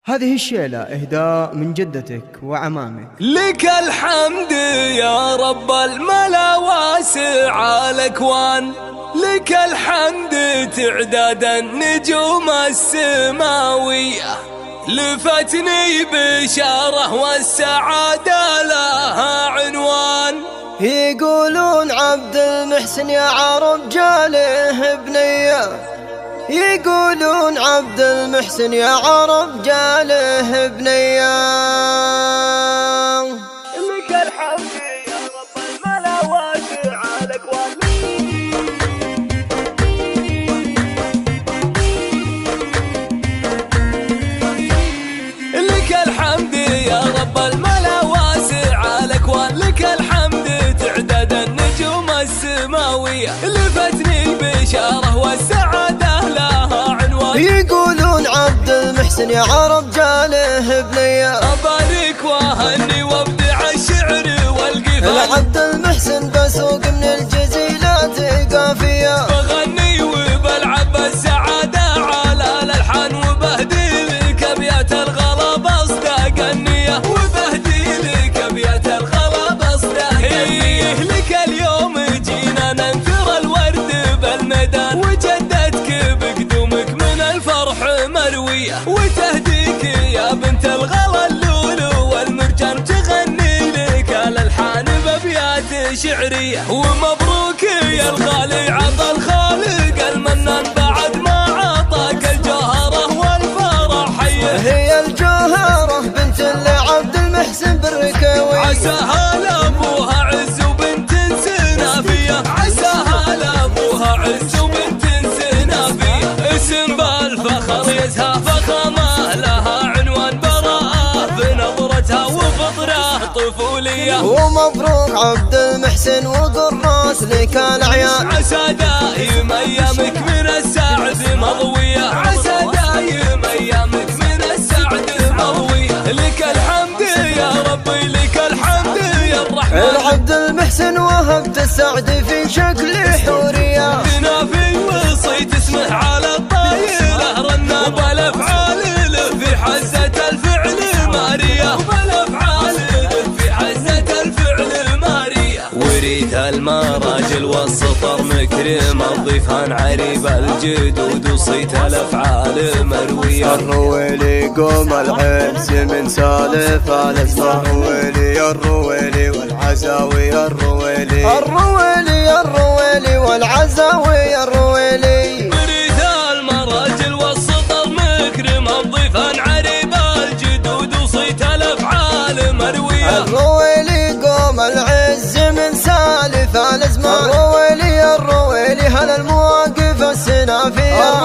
هذه الشيلة إهداء من جدتك وعمامك. لك الحمد يا رب الملا واسع الأكوان، لك الحمد تعداد النجوم السماوية، لفتني بشارة والسعادة لها عنوان. يقولون عبد المحسن يا عرب جاله بنية، يقولون عبد المحسن يا عرب جاله بنية. لك الحمد يا رب الملا واسع الأكوان، لك الحمد يا رب الملا واسع الأكوان، لك الحمد تعداد النجوم السماوية، لفتني بشارة والسعادة لها عنوان. يقولون عبد المحسن يا عرب جاله بنية، أبارك وأهني وابدع الشعر والقفال. عبد المحسن بسوق من الجزيلات قافية، بغني وبلعب السعادة على الألحان، وبهدي لك أبيات الغلا بصدق النية، وبهدي لك أبيات الغلا بصدق النية. لك اليوم جينا ننثر الورد بالميدان، وجدتك بقدومك من الفرح مروية، وتهديك يا بنت الغلا اللولو والمرجان، تغني لك الألحان بأبيات شعرية. ومبروك يا الغالي عطى الخالق المنان، بعد ما عطاك الجوهرة والفرح حيه. هي الجوهرة بنت لعبد المحسن بالركاوي، عساها لابوها عز وبنت سنافية، عساها لابوها عز وبنت سنافية. اسم بالفخر يزهى فخامة، لها عنوان براءة في نظرتها وفطرة طفولية. ومبروك عبد المحسن وقراس لك الأعيان، عسى دايم أيامك من السعد مضوية، عسى دايم أيامك من السعد مضوية. لك الحمد يا ربي، لك الحمد يا الرحمن. عبد المحسن وهبت السعد في شكل حورية، في وصيت اسمه على الطايلة رنان، وبالأفعال له في حزة الفعل مارية، وبالأفعال له في حزة الفعل مارية. وريث المراجل والسطر مكرم، الضيفان عريب الجدود وصيت الأفعال مروية. الرويلي قوم العز من سالف الاسماء، الرويلي الرويلي والعزاوي، الرويلي الرويلي الرويلي والعزاوي، الرويلي. وريث المراجل والسطر مكرم، الضيفان عريب الجدود وصيت الأفعال مروية. الرويلي قوم العز من سالف الازمان، الرويلي الرويلي هل المواقف السنافية،